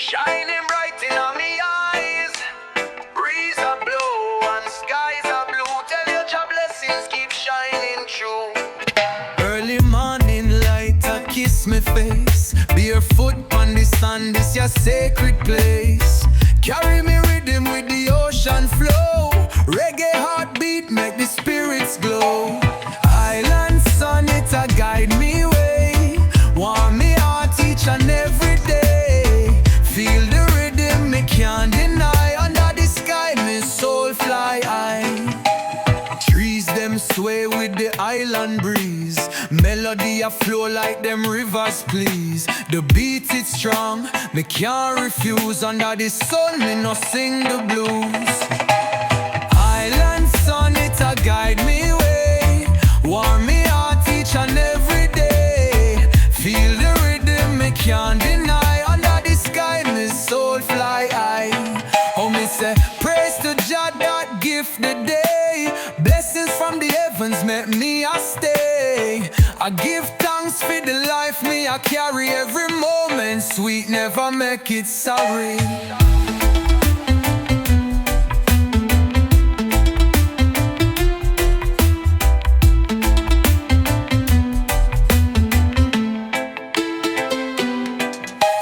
shining bright in our me eyes. Breeze are blue and skies are blue. Tell your job blessings keep shining through. Early morning light a kiss me face. Barefoot on the sand, this your sacred place. Carry me rhythm with the ocean flow. Reggae heartbeat make the spirits glow. Island sun it a guide me way. Warm me heart each and every day. Feel the rhythm me can't deny. Under the sky me soul fly high. Trees them sway with the island breeze. Melody a flow like them rivers please. The beat it strong, me can't refuse. Under the sun me no sing the blues. Island sun it a guide me way. Warm me heart each and every day. Feel the rhythm me can't deny. Under the sky me soul fly high. Oh me say praise to Jah that gift the day. Blessings from the heavens make me a stay. I give thanks for the life me I carry. Every moment sweet, never make it sorry.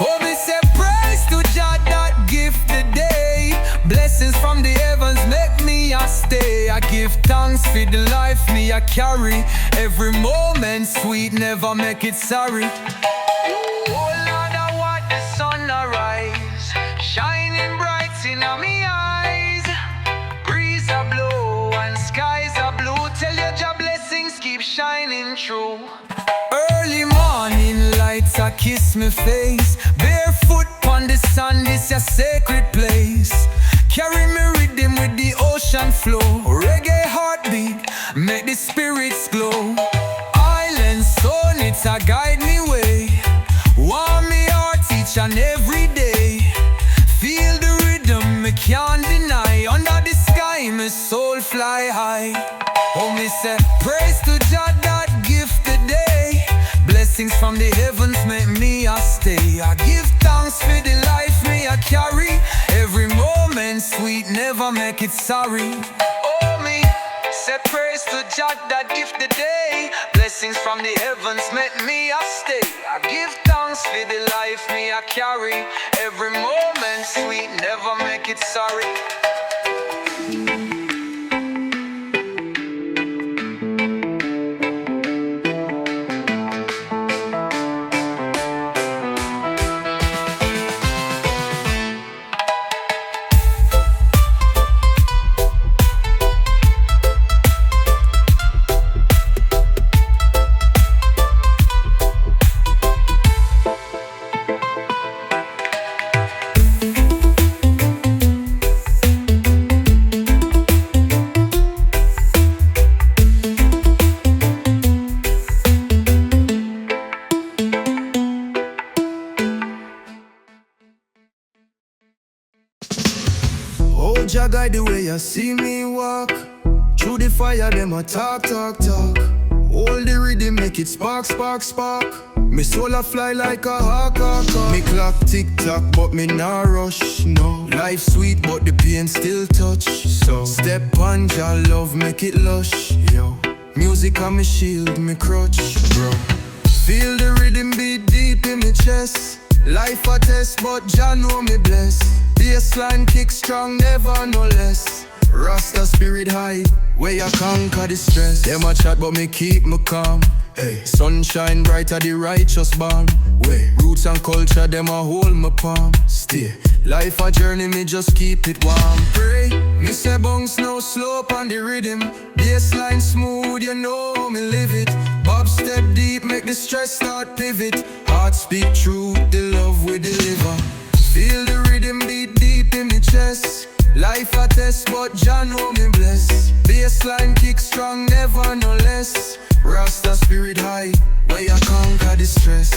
Oh me say praise to Jah that gift the day. Blessings from the heavens make me a stay. I give thanks for the life me I carry. Every moment sweet, never make it sorry. Oh Lord, I watch the sun arise, shining bright in our me eyes. Breeze are blue and skies are blue. Tell your job blessings keep shining through. Early morning lights a kiss me face. Barefoot on the sand, this a sacred place. Carry me rhythm with the ocean flow. Reggae heartbeat make the spirits glow. Island sun it a guide me way. Warm me heart each and every day. Feel the rhythm me can't deny. Under the sky me soul fly high. Oh me say praise to Jah that gift the day. Blessings from the heavens make me a stay. I give thanks for the life me I carry. Every moment sweet, never make it sorry. Oh me say praise to Jah that gift the day. Blessings from the heavens make me a stay. I give thanks for the life me I carry. Every moment sweet, never make it sorry. Oh Jah guide the way you see me walk. Through the fire them a talk, talk, talk. Hold the rhythm make it spark, spark, spark. Me soul a fly like a hawk, hawk, hawk. Me clock tick tock but me nah rush, no. Life sweet but the pain still touch. So step on Jah love make it lush, yo. Music on me shield, me crutch, bro. Feel the rhythm beat deep in me chest. Life a test but Jah know me bless. Bassline kick strong, never no less. Rasta spirit high, where you conquer the stress. Them a chat but me keep me calm. Hey, sunshine brighter the righteous born. Way roots and culture them a hold my palm. Stay, life a journey me just keep it warm. Pray, me say bounce no slope on the rhythm. Bassline smooth, you know me live it. Bob step deep, make the stress start pivot. Heart speak true, the love we deliver. Feel the rhythm beat deep in me chest. Life a test, but Jah know me bless. Bassline kick strong, never no less. Rasta spirit high, where you conquer the stress.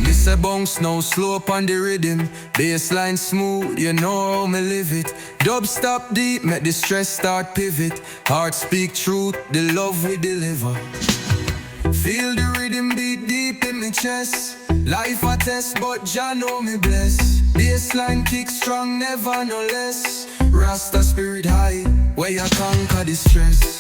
Me say bounce no slow up on the rhythm. Bassline smooth, you know how me live it. Dub stop deep, make the stress start pivot. Heart speak truth, the love we deliver. Feel the rhythm beat deep in my chest. Life a test, but Jah know me bless. Bassline kick strong, never no less. Rasta spirit high, where you conquer the stress.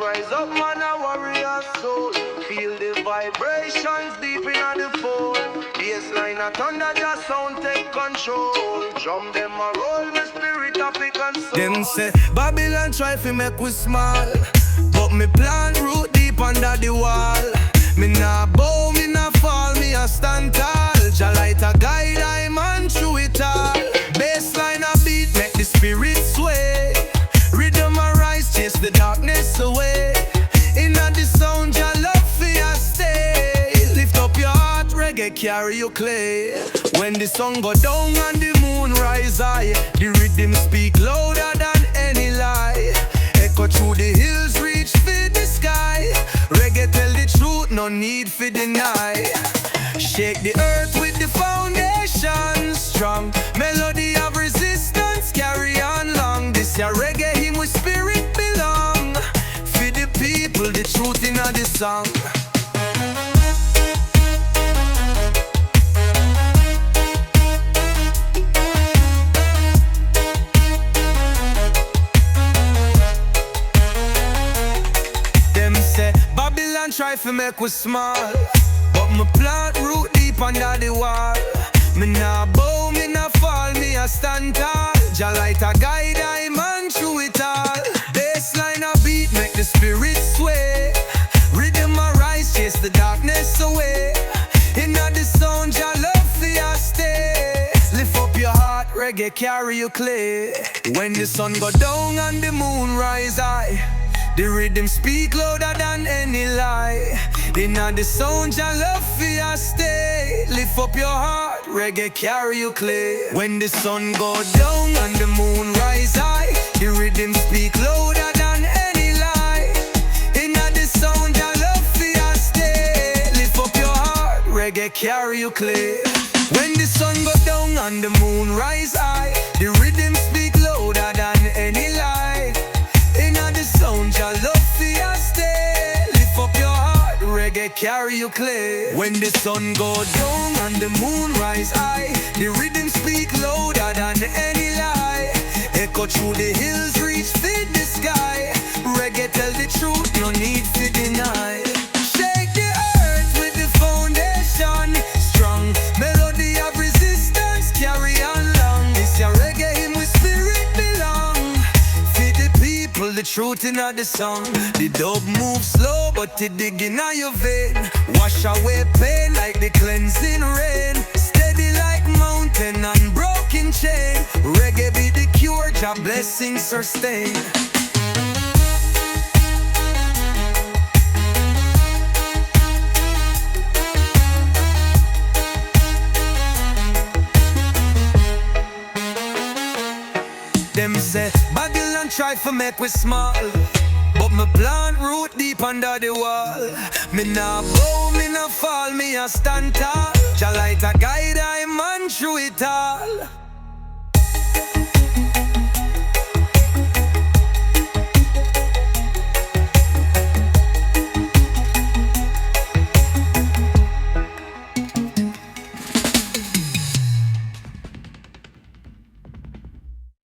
Rise up, man, a warrior soul. Feel the vibrations deep in the phone. Bassline a thunder, just sound take control. Drum them a roll, my spirit a pick and soul. Them say Babylon try fi make we small, but me plant root deep under the wall. Me nah bow, me nah fall, me a stand tall. Jah light a guide, I man through it all. Bassline a beat, make the spirit sway. Rhythm a rise, chase the darkness away. Inna the sound, Jah love fi a stay. Lift up your heart, reggae carry your clay. When the sun go down and the moon rise high, the rhythm speak louder than any lie. Echo through the hills, reach for the sky. Reggae tell the truth, no need for deny. Shake the earth with the foundation strong. Melody of resistance, carry on long. This ya reggae hymn with spirit belong. For the people, the truth in the song. Them say Babylon try to make we small, but me plant root deep under the wall. Me nah bow, me nah fall, me a stand tall. Jah light a guide, I man through it all. Bassline a beat, make the spirit sway. Rhythm a rise, chase the darkness away. Inna the sound, Jah love fi a stay. Lift up your heart, reggae carry your clay. When the sun go down and the moon rise high, the rhythm speak louder than any lie. Inna the sound, Jah love fi a stay. Lift up your heart, reggae carry your clay. When the sun go down and the moon rise high, the rhythm speak louder than any lie. Inna the sound, Jah love fi a stay. Lift up your heart, reggae carry your clay. When the sun go down and the moon rise high, the rhythm speak louder than any lie. Inna the sound, Jah love fi a stay. Lift up your heart, reggae carry your clay. When the sun go down and the moon rise high, the rhythm speak louder than any lie. Echo through the hills, reach fit the sky. Reggae tell the truth, no need to deny. Shake the earth with the foundation strong. Melody of resistance, carry on long. This your reggae hymn with spirit belong. Feed the people the truth in the song. The dub move slow, but it dig in your vein. Wash away pain like the cleansing rain. Steady like mountain and broken chain. Reggae be the cure, Jah blessings sustain. Them say Babylon try to make we small, but me plant root deep under the wall. Me nah bow, me nah fall, me a stand tall. Jah light a